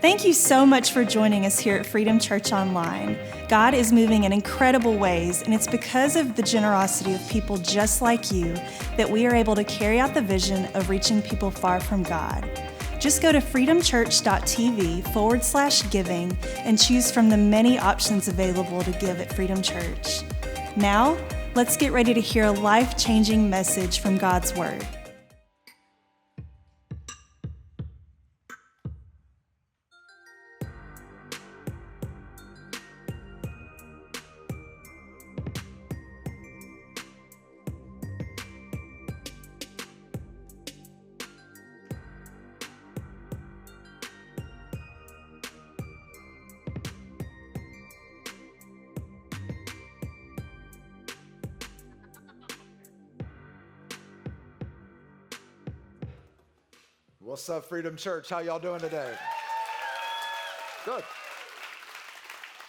Thank you so much for joining us here at Freedom Church Online. God is moving in incredible ways, and it's because of the generosity of people just like you that we are able to carry out the vision of reaching people far from God. Just go to freedomchurch.tv/giving and choose from the many options available to give at Freedom Church. Now, let's get ready to hear a life-changing message from God's Word. What's up, Freedom Church? How y'all doing today? Good.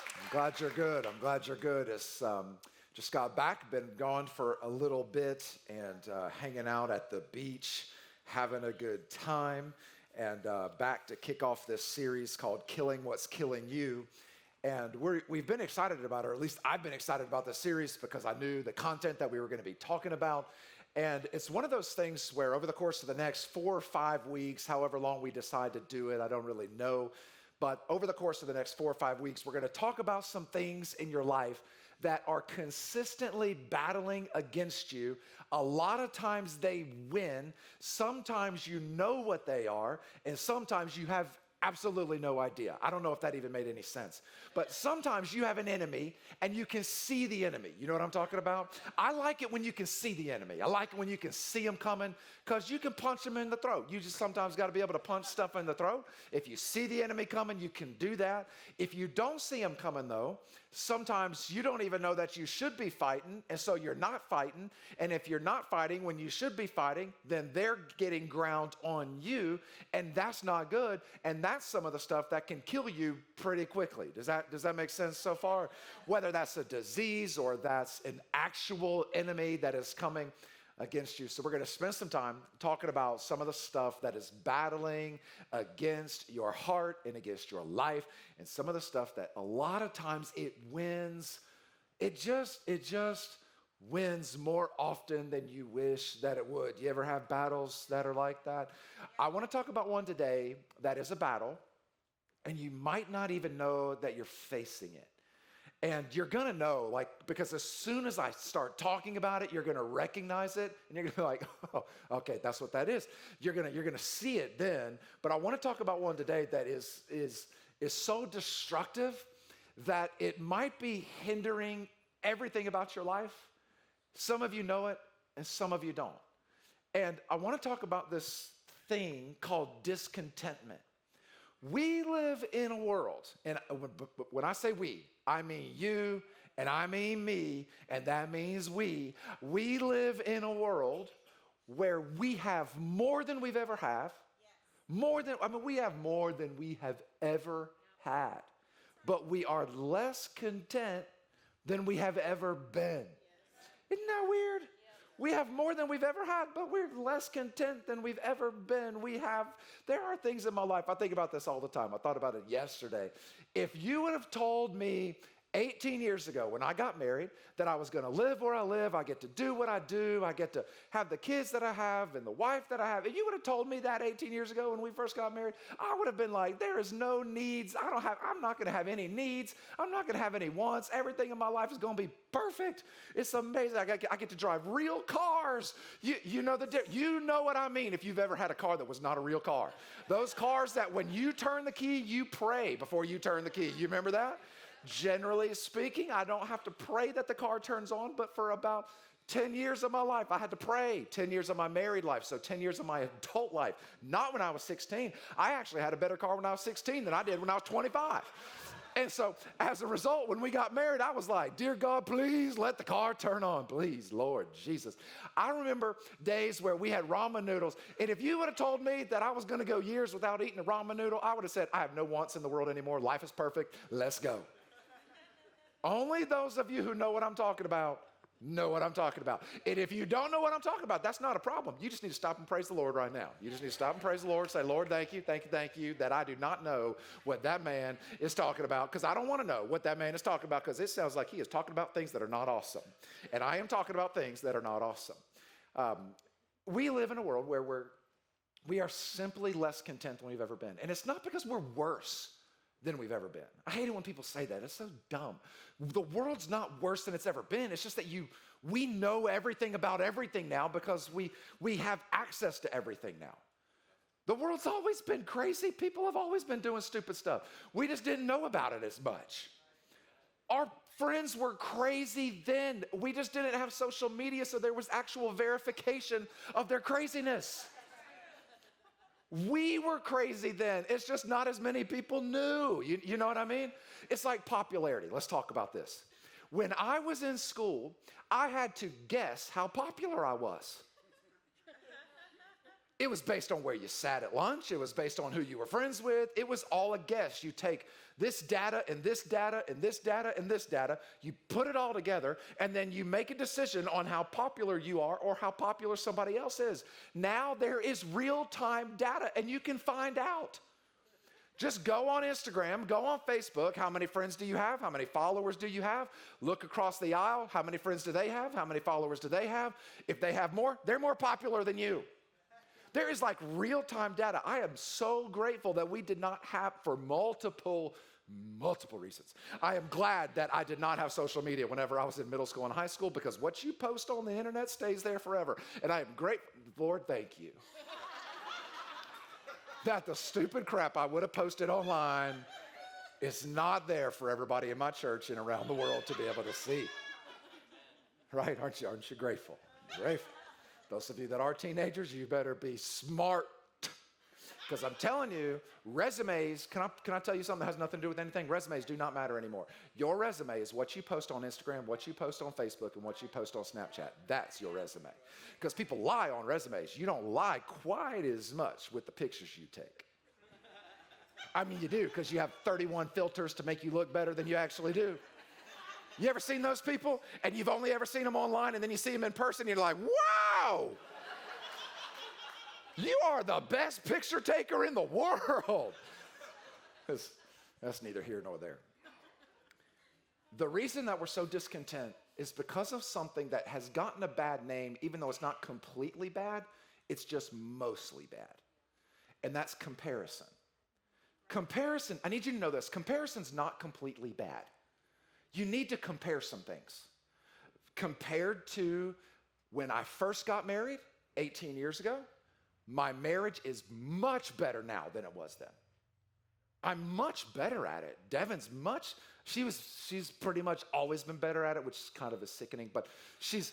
I'm glad you're good. It's just got back, been gone for a little bit and hanging out at the beach, having a good time, and back to kick off this series called Killing What's Killing You. And we've been excited about it, or at least I've been excited about this series because I knew the content that we were going to be talking about. And it's one of those things where over the course of the next 4 or 5 weeks, however long we decide to do it, I don't really know. But over the course of the next 4 or 5 weeks, we're going to talk about some things in your life that are consistently battling against you. A lot of times they win. Sometimes you know what they are, and sometimes you have absolutely no idea. I don't know if that even made any sense. But sometimes you have an enemy and you can see the enemy. You know what I'm talking about? I like it when you can see the enemy. I like it when you can see him coming because you can punch him in the throat. You just sometimes got to be able to punch stuff in the throat. If you see the enemy coming, you can do that. If you don't see him coming though, sometimes you don't even know that you should be fighting, and so you're not fighting. And if you're not fighting when you should be fighting, then they're getting ground on you, and that's not good. And that's some of the stuff that can kill you pretty quickly. Does that make sense so far? Whether that's a disease or that's an actual enemy that is coming against you. So we're going to spend some time talking about some of the stuff that is battling against your heart and against your life, and some of the stuff that a lot of times it wins. It just wins more often than you wish that it would. You ever have battles that are like that? I want to talk about one today that is a battle, and you might not even know that you're facing it. And you're going to know, because as soon as I start talking about it, you're going to recognize it, and you're going to be like, oh, okay, that's what that is. You're going to see it then. But I want to talk about one today that is so destructive that it might be hindering everything about your life. Some of you know it, and some of you don't. And I want to talk about this thing called discontentment. We live in a world, and when I say we, I mean you, and I mean me, and that means we. We live in a world where we have more than we've ever had. We have more than we have ever had. But we are less content than we have ever been. Isn't that weird? We have more than we've ever had, but we're less content than we've ever been. There are things in my life, I think about this all the time. I thought about it yesterday. If you would have told me 18 years ago when I got married that I was going to live where I live, I get to do what I do, I get to have the kids that I have and the wife that I have, and you would have told me that 18 years ago when we first got married, I would have been like, there is no needs. I'm not going to have any needs. I'm not going to have any wants. Everything in my life is going to be perfect. It's amazing. I get to drive real cars. You know what I mean if you've ever had a car that was not a real car. Those cars that when you turn the key, you pray before you turn the key. You remember that? Generally speaking, I don't have to pray that the car turns on, but for about 10 years of my life, I had to pray. 10 years of my married life, so 10 years of my adult life. Not when I was 16. I actually had a better car when I was 16 than I did when I was 25. And so as a result, when we got married, I was like, dear God, please let the car turn on. Please, Lord Jesus. I remember days where we had ramen noodles. And if you would have told me that I was going to go years without eating a ramen noodle, I would have said, I have no wants in the world anymore. Life is perfect. Let's go. Only those of you who know what I'm talking about know what I'm talking about. And if you don't know what I'm talking about, that's not a problem. You just need to stop and praise the Lord right now. You just need to stop and praise the Lord. Say, Lord, thank you that I do not know what that man is talking about, because I don't want to know what that man is talking about, because it sounds like he is talking about things that are not awesome. And I am talking about things that are not awesome. We live in a world where we are simply less content than we've ever been. And it's not because we're worse than we've ever been. I hate it when people say that. It's so dumb. The world's not worse than it's ever been. It's just that we know everything about everything now because we have access to everything now. The world's always been crazy. People have always been doing stupid stuff. We just didn't know about it as much. Our friends were crazy then. We just didn't have social media, so there was actual verification of their craziness. We were crazy then. It's just not as many people knew. You know what I mean? It's like popularity. Let's talk about this. When I was in school, I had to guess how popular I was. It was based on where you sat at lunch. It was based on who you were friends with. It was all a guess. You take this data and this data and this data and this data, you put it all together, and then you make a decision on how popular you are or how popular somebody else is. Now there is real-time data, and you can find out. Just go on Instagram, go on Facebook. How many friends do you have? How many followers do you have? Look across the aisle. How many friends do they have? How many followers do they have? If they have more, they're more popular than you. There is like real-time data. I am so grateful that we did not have, for multiple reasons. I am glad that I did not have social media whenever I was in middle school and high school, because what you post on the internet stays there forever. And I am grateful. Lord, thank you. That the stupid crap I would have posted online is not there for everybody in my church and around the world to be able to see. Right? Aren't you grateful? Grateful. Those of you that are teenagers, you better be smart. Because I'm telling you, resumes, can I tell you something that has nothing to do with anything? Resumes do not matter anymore. Your resume is what you post on Instagram, what you post on Facebook, and what you post on Snapchat. That's your resume. Because people lie on resumes. You don't lie quite as much with the pictures you take. I mean, you do, because you have 31 filters to make you look better than you actually do. You ever seen those people? And you've only ever seen them online, and then you see them in person, and you're like, wow! You are the best picture taker in the world. That's neither here nor there. The reason that we're so discontent is because of something that has gotten a bad name, even though it's not completely bad, it's just mostly bad. And that's comparison. Comparison, I need you to know this, comparison's not completely bad. You need to compare some things. Compared to when I first got married 18 years ago, my marriage is much better now than it was then. I'm much better at it. Devin's she's pretty much always been better at it, which is kind of sickening, but she's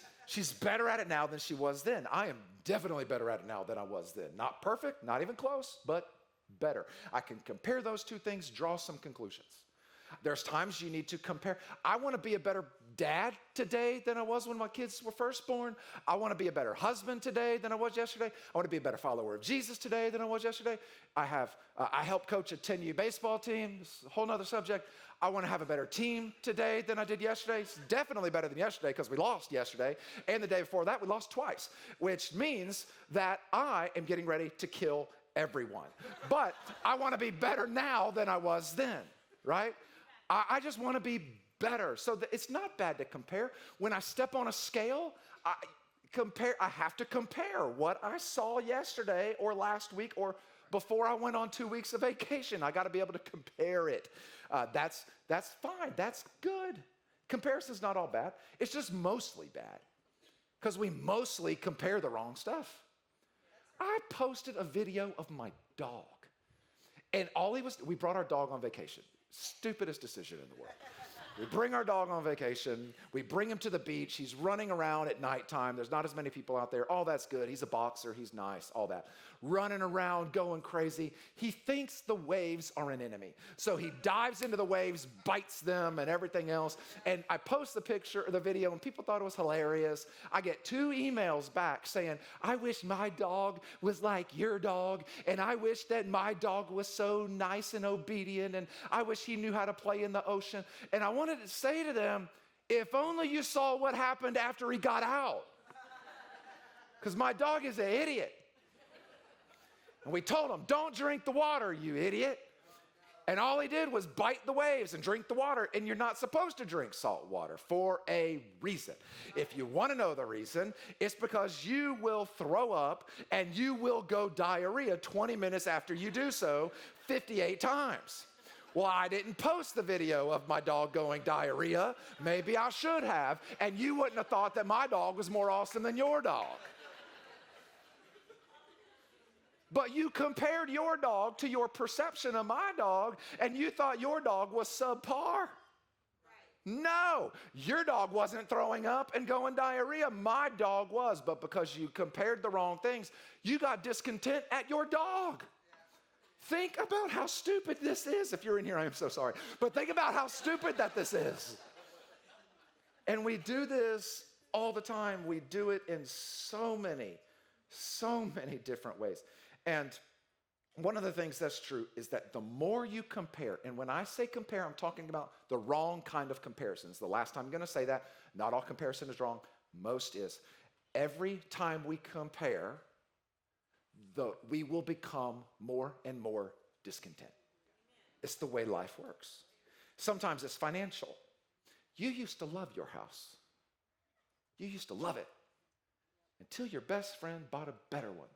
better at it now than she was then. I am definitely better at it now than I was then. Not perfect, not even close, but better. I can compare those two things, draw some conclusions. There's times you need to compare. I want to be a better dad today than I was when my kids were first born. I want to be a better husband today than I was yesterday. I want to be a better follower of Jesus today than I was yesterday. I help coach a 10U baseball team. It's a whole nother subject. I want to have a better team today than I did yesterday. It's definitely better than yesterday because we lost yesterday. And the day before that, we lost twice, which means that I am getting ready to kill everyone. But I want to be better now than I was then, right? I just want to be better. So it's not bad to compare. When I step on a scale, I have to compare what I saw yesterday or last week or before I went on 2 weeks of vacation. I got to be able to compare it. That's fine. That's good. Comparison's not all bad. It's just mostly bad because we mostly compare the wrong stuff. I posted a video of my dog, and we brought our dog on vacation. Stupidest decision in the world. We bring our dog on vacation. We bring him to the beach. He's running around at nighttime. There's not as many people out there. All that's good. He's a boxer. He's nice. All that. Running around, going crazy. He thinks the waves are an enemy. So he dives into the waves, bites them and everything else. And I post the picture, the video, and people thought it was hilarious. I get 2 emails back saying, I wish my dog was like your dog. And I wish that my dog was so nice and obedient. And I wish he knew how to play in the ocean. And I wanted to say to them, If only you saw what happened after he got out. Because my dog is an idiot. And we told him, don't drink the water, you idiot. And all he did was bite the waves and drink the water. And you're not supposed to drink salt water for a reason. If you want to know the reason, it's because you will throw up and you will go diarrhea 20 minutes after you do so 58 times. Well, I didn't post the video of my dog going diarrhea. Maybe I should have. And you wouldn't have thought that my dog was more awesome than your dog. But you compared your dog to your perception of my dog, and you thought your dog was subpar. Right. No, your dog wasn't throwing up and going diarrhea. My dog was, but because you compared the wrong things, you got discontent at your dog. Yeah. Think about how stupid this is. If you're in here, I am so sorry. But think about how stupid that this is. And we do this all the time. We do it in so many different ways. And one of the things that's true is that the more you compare, and when I say compare, I'm talking about the wrong kind of comparisons. The last time I'm going to say that, not all comparison is wrong, most is. Every time we compare, we will become more and more discontent. It's the way life works. Sometimes it's financial. You used to love your house. You used to love it until your best friend bought a better one.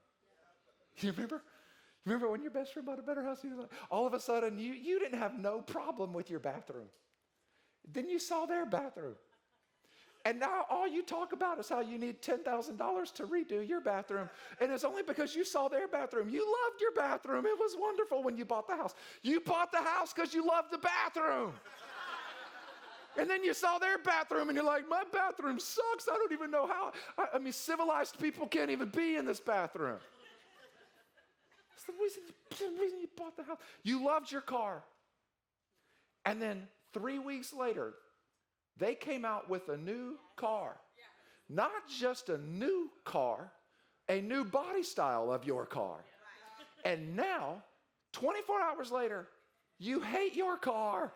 You remember? Remember when your best friend bought a better house? All of a sudden, you didn't have no problem with your bathroom. Then you saw their bathroom. And now all you talk about is how you need $10,000 to redo your bathroom. And it's only because you saw their bathroom. You loved your bathroom. It was wonderful when you bought the house. You bought the house because you loved the bathroom. And then you saw their bathroom and you're like, my bathroom sucks. I don't even know how. I mean, civilized people can't even be in this bathroom. It's the reason you bought the house. You loved your car. And then 3 weeks later, they came out with a new car. Not just a new car, a new body style of your car. And now, 24 hours later, you hate your car.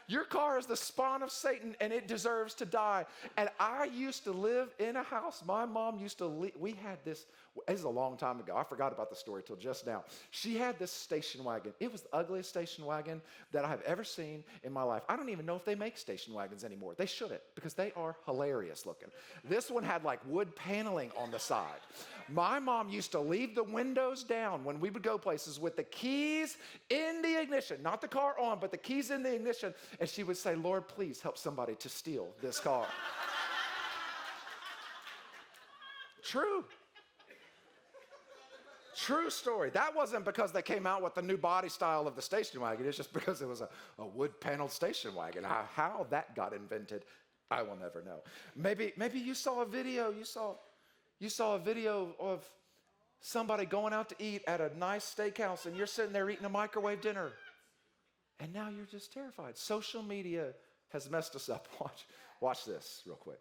Your car is the spawn of Satan, and it deserves to die. And I used to live in a house. My mom used to we had this is a long time ago. I forgot about the story till just now. She had this station wagon. It was the ugliest station wagon that I have ever seen in my life. I don't even know if they make station wagons anymore. They shouldn't, because they are hilarious looking. This one had like wood paneling on the side. My mom used to leave the windows down when we would go places with the keys in the ignition, not the car on, but the keys in the ignition. And she would say, Lord, please help somebody to steal this car. True. True story. That wasn't because they came out with the new body style of the station wagon. It's just because it was a wood-paneled station wagon. How that got invented, I will never know. Maybe you saw a video. You saw a video of somebody going out to eat at a nice steakhouse, and you're sitting there eating a microwave dinner. And now you're just terrified. Social media has messed us up. Watch this real quick.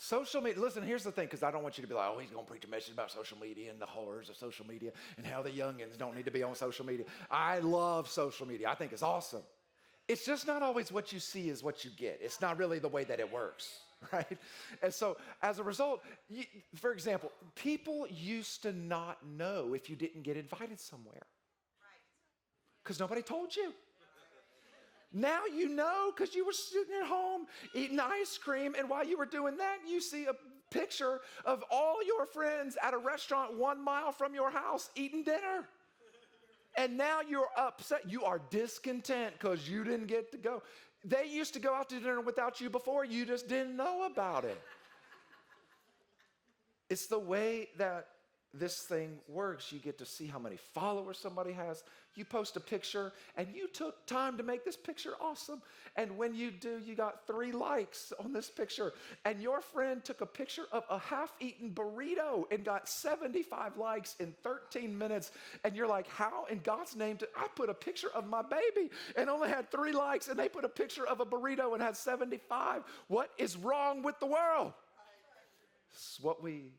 Social media, listen, here's the thing, because I don't want you to be like, oh, he's going to preach a message about social media and the horrors of social media and how the youngins don't need to be on social media. I love social media. I think it's awesome. It's just not always what you see is what you get. It's not really the way that it works, right? And so as a result, for example, people used to not know if you didn't get invited somewhere because nobody told you. Now you know because you were sitting at home eating ice cream, and while you were doing that, you see a picture of all your friends at a restaurant 1 mile from your house eating dinner. And now you're upset. You are discontent because you didn't get to go. They used to go out to dinner without you before. You just didn't know about it. It's the way that this thing works. You get to see how many followers somebody has. You post a picture, and you took time to make this picture awesome. And when you do, you got 3 likes on this picture. And your friend took a picture of a half-eaten burrito and got 75 likes in 13 minutes. And you're like, how in God's name did I put a picture of my baby and only had 3 likes, and they put a picture of a burrito and had 75? What is wrong with the world? It's what we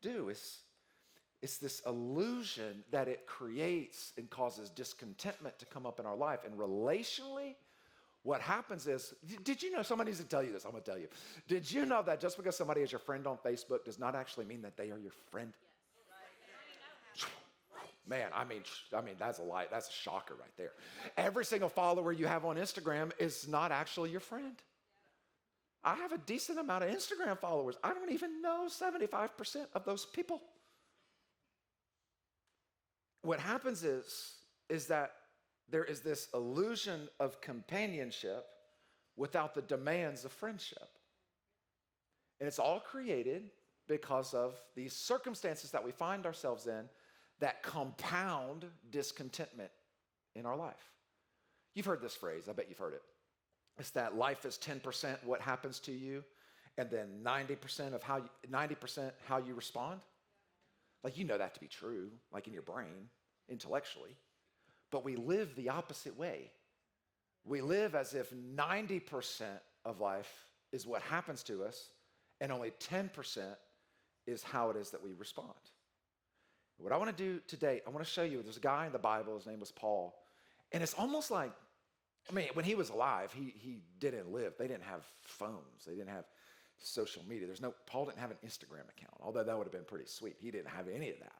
do. It's this illusion that it creates and causes discontentment to come up in our life. And relationally, what happens is, did you know, somebody needs to tell you this, I'm gonna tell you. Did you know that just because somebody is your friend on Facebook does not actually mean that they are your friend? Man, I mean, that's a lie. That's a shocker right there. Every single follower you have on Instagram is not actually your friend. I have a decent amount of Instagram followers. I don't even know 75% of those people. What happens is that there is this illusion of companionship without the demands of friendship. And it's all created because of these circumstances that we find ourselves in that compound discontentment in our life. You've heard this phrase. I bet you've heard it. It's that life is 10% what happens to you, and then 90% how you respond. Like, you know that to be true, like in your brain, intellectually. But we live the opposite way. We live as if 90% of life is what happens to us, and only 10% is how it is that we respond. What I want to do today, I want to show you, there's a guy in the Bible, his name was Paul, and it's almost like, when he was alive, he didn't live. They didn't have phones. They didn't have social media. Paul didn't have an Instagram account, although that would have been pretty sweet. He didn't have any of that.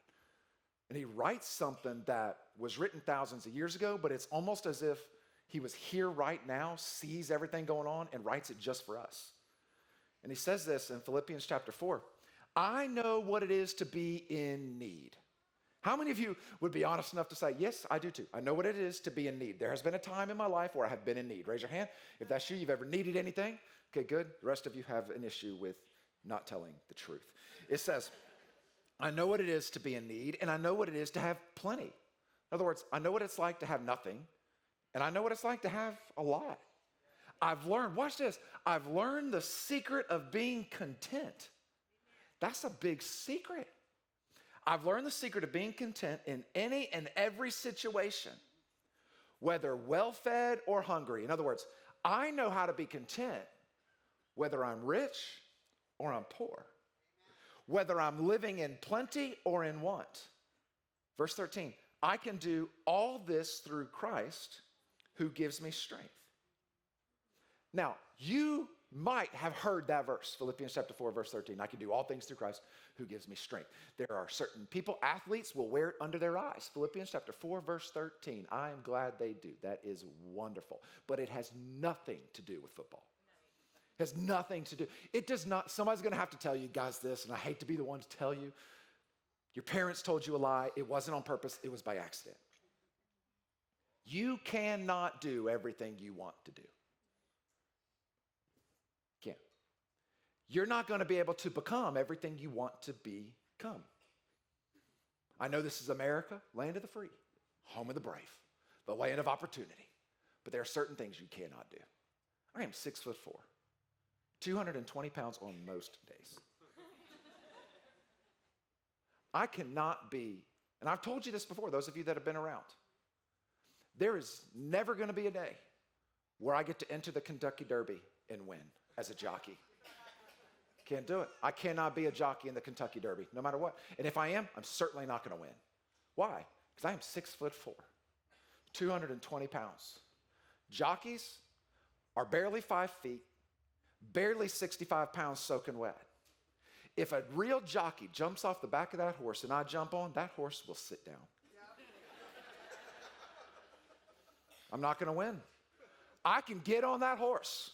And he writes something that was written thousands of years ago, but it's almost as if he was here right now, sees everything going on, and writes it just for us. And he says this in Philippians chapter 4. I know what it is to be in need. How many of you would be honest enough to say, yes, I do too. I know what it is to be in need. There has been a time in my life where I have been in need. Raise your hand if that's you, you've ever needed anything. Okay, good. The rest of you have an issue with not telling the truth. It says, I know what it is to be in need, and I know what it is to have plenty. In other words, I know what it's like to have nothing, and I know what it's like to have a lot. I've learned, watch this, I've learned the secret of being content. That's a big secret. I've learned the secret of being content in any and every situation, whether well-fed or hungry. In other words, I know how to be content whether I'm rich or I'm poor, whether I'm living in plenty or in want. Verse 13, I can do all this through Christ who gives me strength. Now, you might have heard that verse, Philippians chapter 4, verse 13. I can do all things through Christ who gives me strength. There are certain people, athletes will wear it under their eyes. Philippians chapter 4, verse 13. I am glad they do. That is wonderful. But it has nothing to do with football. It has nothing to do. It does not. Somebody's going to have to tell you guys this, and I hate to be the one to tell you. Your parents told you a lie. It wasn't on purpose. It was by accident. You cannot do everything you want to do. Can't. You're not going to be able to become everything you want to become. I know this is America, land of the free, home of the brave, the land of opportunity. But there are certain things you cannot do. I am 6'4", 220 pounds on most days. I cannot be, and I've told you this before, those of you that have been around, there is never going to be a day where I get to enter the Kentucky Derby and win as a jockey. Can't do it. I cannot be a jockey in the Kentucky Derby, no matter what. And if I am, I'm certainly not going to win. Why? Because I am 6'4", 220 pounds. Jockeys are barely 5 feet, barely 65 pounds soaking wet. If a real jockey jumps off the back of that horse and I jump on, that horse will sit down. I'm not going to win. I can get on that horse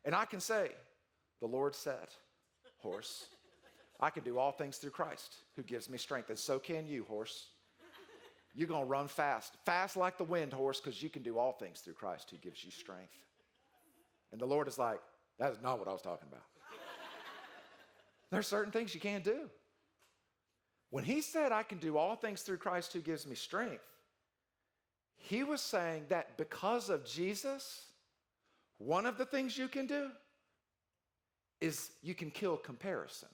and I can say, the Lord said, horse, I can do all things through Christ who gives me strength. And so can you, horse. You're going to run fast, fast like the wind, horse, because you can do all things through Christ who gives you strength. And the Lord is like, that is not what I was talking about. There are certain things you can't do. When he said, I can do all things through Christ who gives me strength, he was saying that because of Jesus, one of the things you can do is you can kill comparison.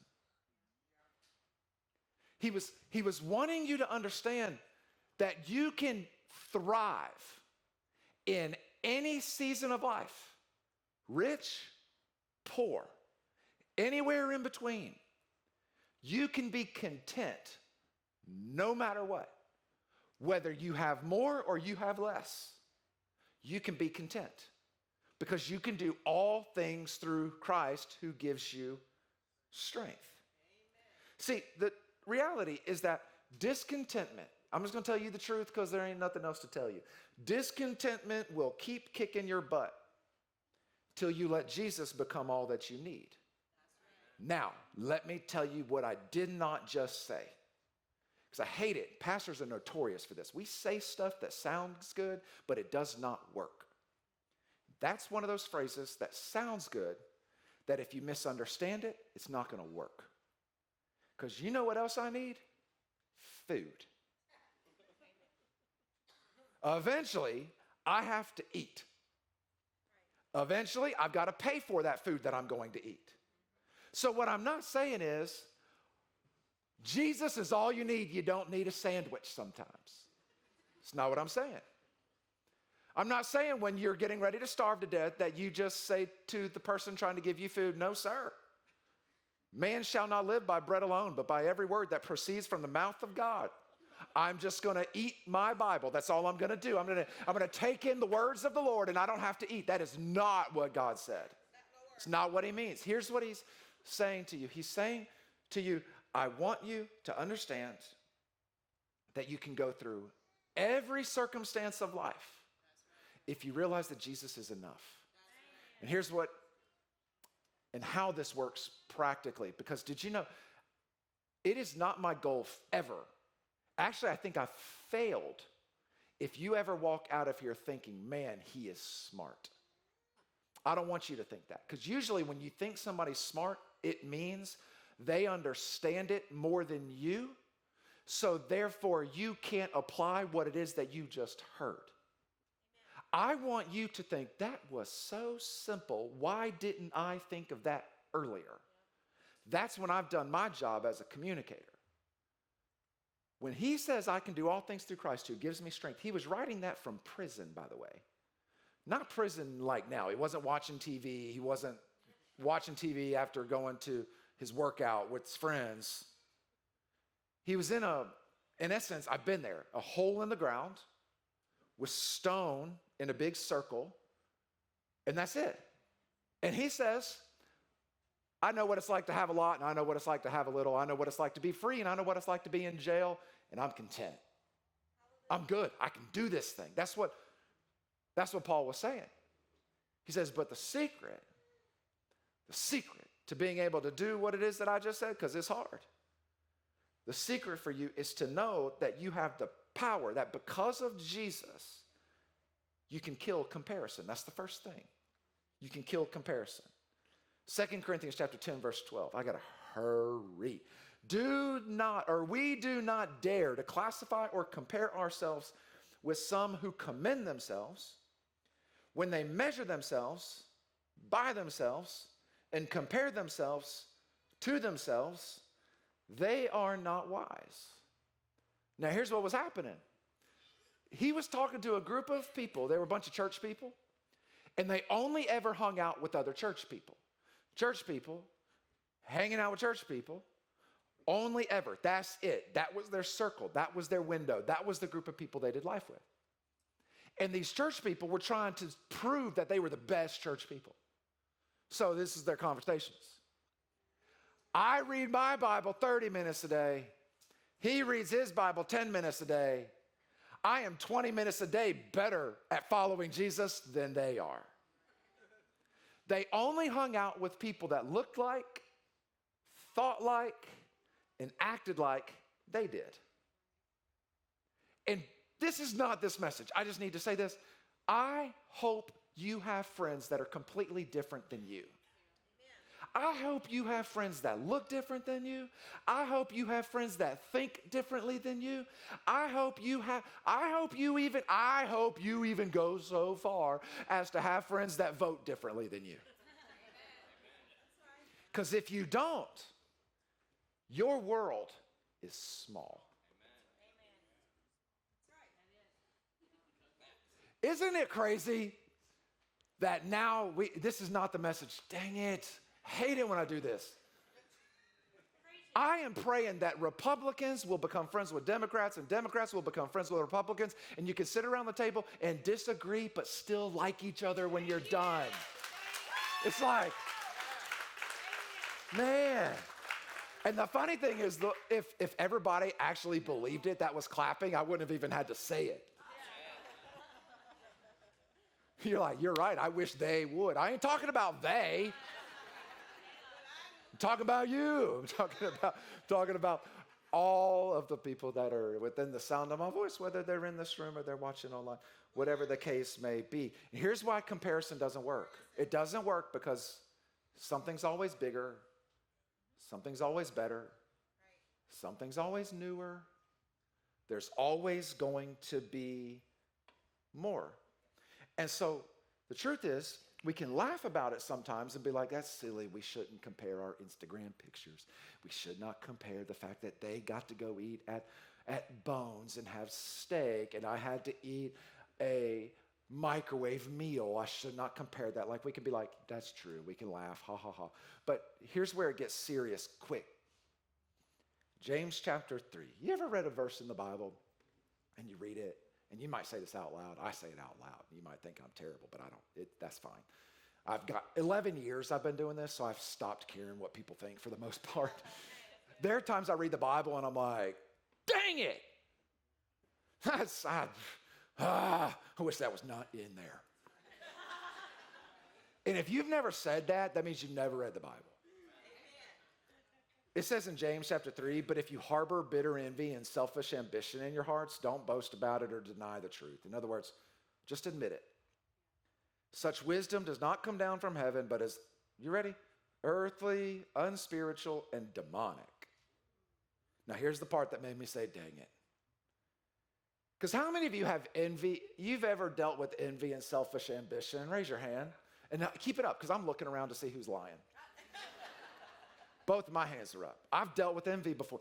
He was wanting you to understand that you can thrive in any season of life, rich, poor, anywhere in between. You can be content no matter what. Whether you have more or you have less, you can be content because you can do all things through Christ who gives you strength. Amen. See, the reality is that discontentment, I'm just going to tell you the truth because there ain't nothing else to tell you. Discontentment will keep kicking your butt till you let Jesus become all that you need. Now, let me tell you what I did not just say, because I hate it. Pastors are notorious for this. We say stuff that sounds good, but it does not work. That's one of those phrases that sounds good, that if you misunderstand it, it's not going to work. Because you know what else I need? Food. Eventually, I have to eat. Eventually, I've got to pay for that food that I'm going to eat. So what I'm not saying is, Jesus is all you need. You don't need a sandwich sometimes. It's not what I'm saying. I'm not saying when you're getting ready to starve to death that you just say to the person trying to give you food, no, sir. Man shall not live by bread alone, but by every word that proceeds from the mouth of God. I'm just going to eat my Bible. That's all I'm going to do. I'm going to take in the words of the Lord and I don't have to eat. That is not what God said. It's not what he means. Here's what he's saying to you. He's saying to you, I want you to understand that you can go through every circumstance of life if you realize that Jesus is enough. And here's what and how this works practically. Because did you know, it is not my goal ever. Actually, I think I failed if you ever walk out of here thinking, man, he is smart. I don't want you to think that. Because usually when you think somebody's smart, it means they understand it more than you. So therefore, you can't apply what it is that you just heard. I want you to think, that was so simple. Why didn't I think of that earlier? That's when I've done my job as a communicator. When he says, I can do all things through Christ who gives me strength, he was writing that from prison, by the way. Not prison like now. He wasn't watching TV. He wasn't watching TV after going to his workout with his friends. He was in essence, I've been there, a hole in the ground with stone in a big circle, and that's it. And he says, I know what it's like to have a lot, and I know what it's like to have a little. I know what it's like to be free, and I know what it's like to be in jail, and I'm content. I'm good. I can do this thing. That's what Paul was saying. He says, but the secret to being able to do what it is that I just said, because it's hard. The secret for you is to know that you have the power, that because of Jesus, you can kill comparison. That's the first thing. You can kill comparison. 2 Corinthians chapter 10, verse 12. I got to hurry. We do not dare to classify or compare ourselves with some who commend themselves when they measure themselves by themselves and compare themselves to themselves. They are not wise. Now, here's what was happening. He was talking to a group of people. They were a bunch of church people, and they only ever hung out with other church people. Church people hanging out with church people, only ever. That's it. That was their circle. That was their window. That was the group of people they did life with. And these church people were trying to prove that they were the best church people. So this is their conversations. I read my Bible 30 minutes a day. He reads his Bible 10 minutes a day. I am 20 minutes a day better at following Jesus than they are. They only hung out with people that looked like, thought like, and acted like they did. And this is not this message. I just need to say this. I hope you have friends that are completely different than you. I hope you have friends that look different than you. I hope you have friends that think differently than you. I hope you even go so far as to have friends that vote differently than you. Because if you don't, your world is small. Isn't it crazy that now this is not the message? Dang it. Hate it when I do this. I am praying that Republicans will become friends with Democrats and Democrats will become friends with Republicans, and you can sit around the table and disagree but still like each other when you're done. It's like, man. And the funny thing is, if everybody actually believed it that was clapping, I wouldn't have even had to say it. You're like, you're right, I wish they would. I ain't talking about they. I'm talking about you. I'm talking about all of the people that are within the sound of my voice, whether they're in this room or they're watching online, whatever the case may be. And here's why comparison doesn't work. It doesn't work because something's always bigger, something's always better, something's always newer. There's always going to be more. And so the truth is, we can laugh about it sometimes and be like, that's silly. We shouldn't compare our Instagram pictures. We should not compare the fact that they got to go eat at Bones and have steak, and I had to eat a microwave meal. I should not compare that. Like, we can be like, that's true. We can laugh, ha, ha, ha. But here's where it gets serious quick. James chapter 3. You ever read a verse in the Bible and you read it? And you might say this out loud. I say it out loud. You might think I'm terrible, but I don't. That's fine. I've got 11 years I've been doing this, so I've stopped caring what people think for the most part. There are times I read the Bible and I'm like, dang it. I wish that was not in there. And if you've never said that, that means you've never read the Bible. It says in James chapter 3, but if you harbor bitter envy and selfish ambition in your hearts, don't boast about it or deny the truth. In other words, just admit it. Such wisdom does not come down from heaven, but is, you ready? Earthly, unspiritual, and demonic. Now here's the part that made me say, dang it. Because how many of you have envy? You've ever dealt with envy and selfish ambition? Raise your hand. And now, keep it up, because I'm looking around to see who's lying. Both of my hands are up. I've dealt with envy before.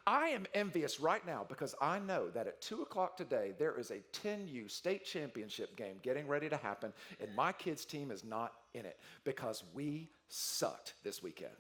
I am envious right now because I know that at 2 o'clock today, there is a 10U state championship game getting ready to happen, and my kids' team is not in it because we sucked this weekend.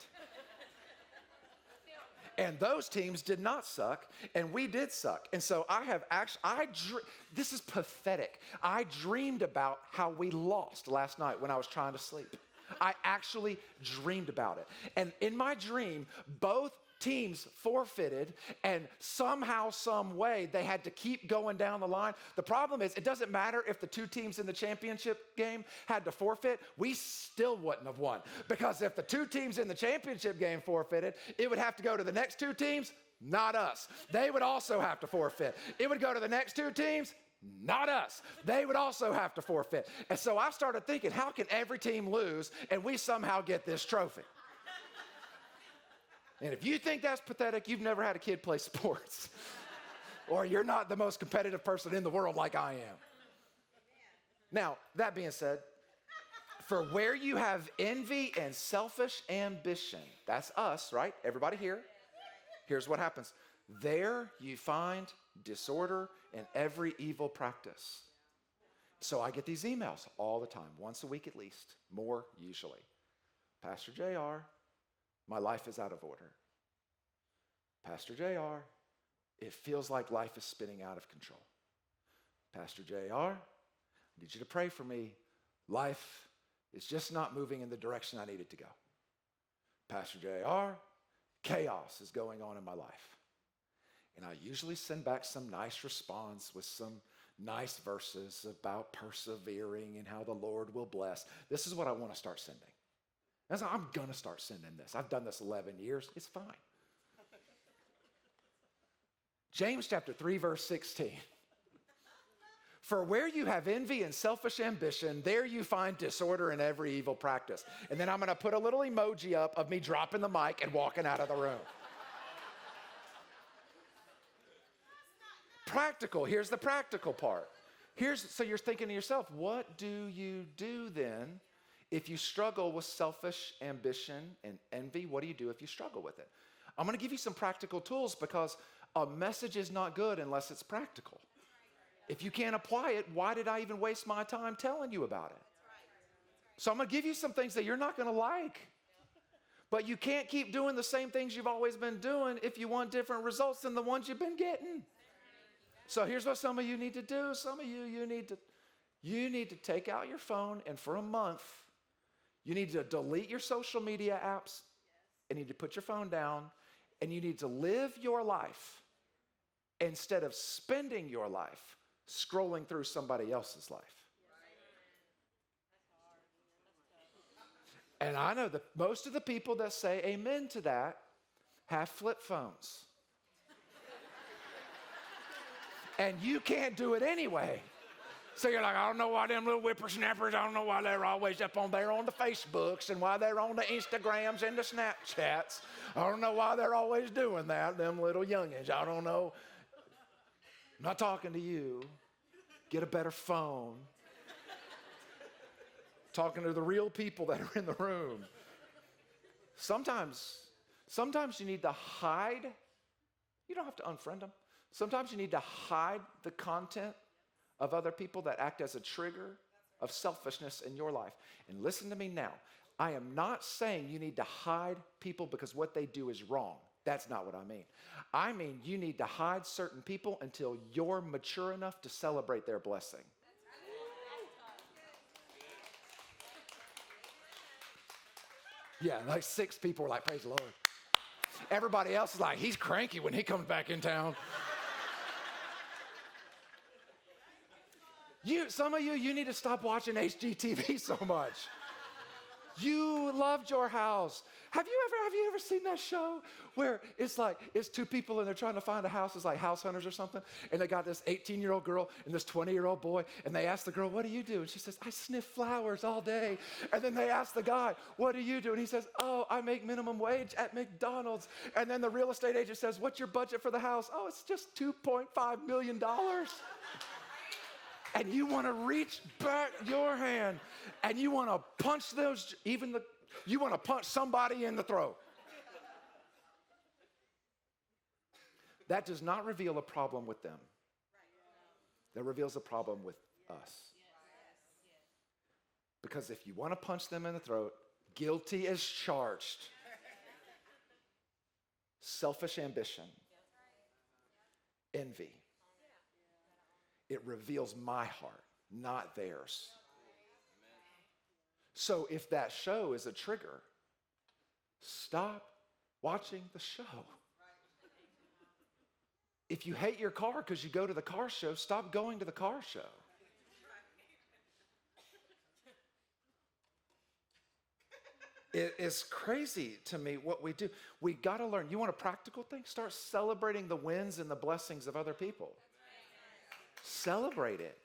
And those teams did not suck, and we did suck. And so I have actually, this is pathetic. I dreamed about how we lost last night when I was trying to sleep. I actually dreamed about it. And in my dream, both teams forfeited, and somehow, some way, they had to keep going down the line. The problem is, it doesn't matter if the two teams in the championship game had to forfeit, we still wouldn't have won. Because if the two teams in the championship game forfeited, it would have to go to the next two teams, not us. They would also have to forfeit. It would go to the next two teams, not us. They would also have to forfeit. And so I started thinking, how can every team lose and we somehow get this trophy? And if you think that's pathetic, you've never had a kid play sports. Or you're not the most competitive person in the world like I am. Now, that being said, for where you have envy and selfish ambition, that's us, right? Everybody here. Here's what happens. There you find disorder and every evil practice. So I get these emails all the time, once a week at least, more usually. Pastor JR, my life is out of order. Pastor JR, it feels like life is spinning out of control. Pastor JR, I need you to pray for me. Life is just not moving in the direction I need it to go. Pastor JR, chaos is going on in my life. And I usually send back some nice response with some nice verses about persevering and how the Lord will bless. This is what I want to start sending. I'm going to start sending this. I've done this 11 years. It's fine. James chapter 3, verse 16. For where you have envy and selfish ambition, there you find disorder and every evil practice. And then I'm going to put a little emoji up of me dropping the mic and walking out of the room. Practical. Here's the practical part. So you're thinking to yourself, what do you do then if you struggle with selfish ambition and envy? What do you do if you struggle with it? I'm going to give you some practical tools because a message is not good unless it's practical. If you can't apply it, why did I even waste my time telling you about it? So I'm going to give you some things that you're not going to like. But you can't keep doing the same things you've always been doing if you want different results than the ones you've been getting. So here's what some of you need to do. Some of you need to take out your phone, and for a month, you need to delete your social media apps, and you need to put your phone down, and you need to live your life instead of spending your life scrolling through somebody else's life. And I know that most of the people that say amen to that have flip phones. And you can't do it anyway. So you're like, I don't know why them little whippersnappers, I don't know why they're always up on there on the Facebooks and why they're on the Instagrams and the Snapchats. I don't know why they're always doing that, them little youngins. I don't know. I'm not talking to you. Get a better phone. Talking to the real people that are in the room. Sometimes you need to hide. You don't have to unfriend them. Sometimes you need to hide the content of other people that act as a trigger of selfishness in your life. And listen to me now. I am not saying you need to hide people because what they do is wrong. That's not what I mean. I mean you need to hide certain people until you're mature enough to celebrate their blessing. Yeah, like 6 people were like, praise the Lord. Everybody else is like, he's cranky when he comes back in town. Some of you need to stop watching HGTV so much. You loved your house. Have you ever seen that show where it's 2 people and they're trying to find a house? It's like House Hunters or something. And they got this 18-year-old girl and this 20-year-old boy. And they ask the girl, what do you do? And she says, I sniff flowers all day. And then they ask the guy, what do you do? And he says, oh, I make minimum wage at McDonald's. And then the real estate agent says, what's your budget for the house? Oh, it's just $2.5 million. And you want to reach back your hand and you want to punch you want to punch somebody in the throat. That does not reveal a problem with them. That reveals a problem with us. Because if you want to punch them in the throat, guilty as charged. Selfish ambition. Envy. It reveals my heart, not theirs. So if that show is a trigger, stop watching the show. If you hate your car because you go to the car show, stop going to the car show. It is crazy to me what we do. We got to learn. You want a practical thing? Start celebrating the wins and the blessings of other people. Celebrate it.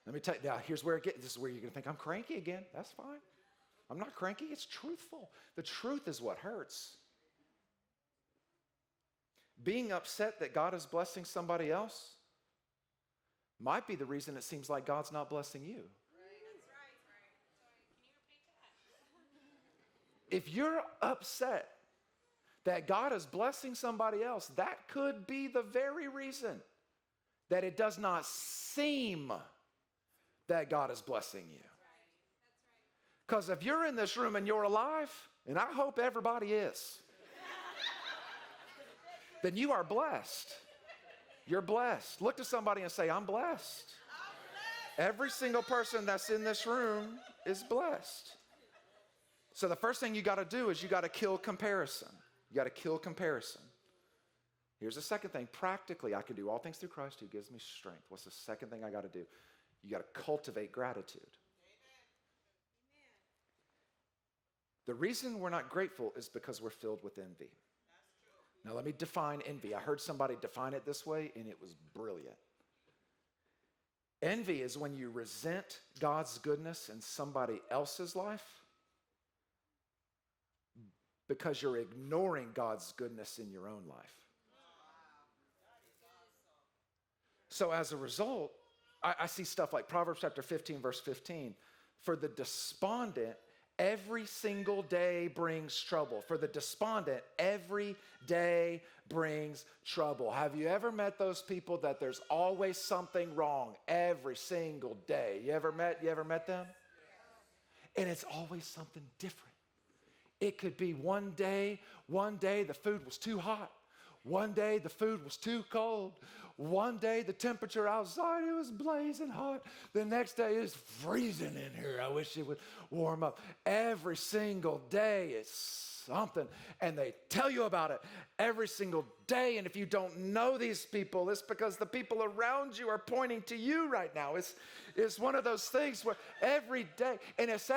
Let me tell you, now this is where you're going to think I'm cranky again. That's fine. I'm not cranky. It's truthful. The truth is what hurts. Being upset that God is blessing somebody else might be the reason it seems like God's not blessing you. If you're upset that God is blessing somebody else, that could be the very reason that it does not seem that God is blessing you. Because if you're in this room and you're alive, and I hope everybody is, then you are blessed. You're blessed. Look to somebody and say, I'm blessed. Every single person that's in this room is blessed. So the first thing you got to do is you got to kill comparison. You got to kill comparison. Here's the second thing. Practically, I can do all things through Christ who gives me strength. What's the second thing I got to do? You got to cultivate gratitude. The reason we're not grateful is because we're filled with envy. Now, let me define envy. I heard somebody define it this way, and it was brilliant. Envy is when you resent God's goodness in somebody else's life because you're ignoring God's goodness in your own life. So as a result, I see stuff like Proverbs chapter 15, verse 15. For the despondent, every single day brings trouble. For the despondent, every day brings trouble. Have you ever met those people that there's always something wrong every single day? You ever met them? And it's always something different. It could be one day the food was too hot. One day the food was too cold. One day the temperature outside, it was blazing hot. The next day it's freezing in here. I wish it would warm up. Every single day is something. And they tell you about it every single day. And if you don't know these people, it's because the people around you are pointing to you right now. It's one of those things where every day, and it's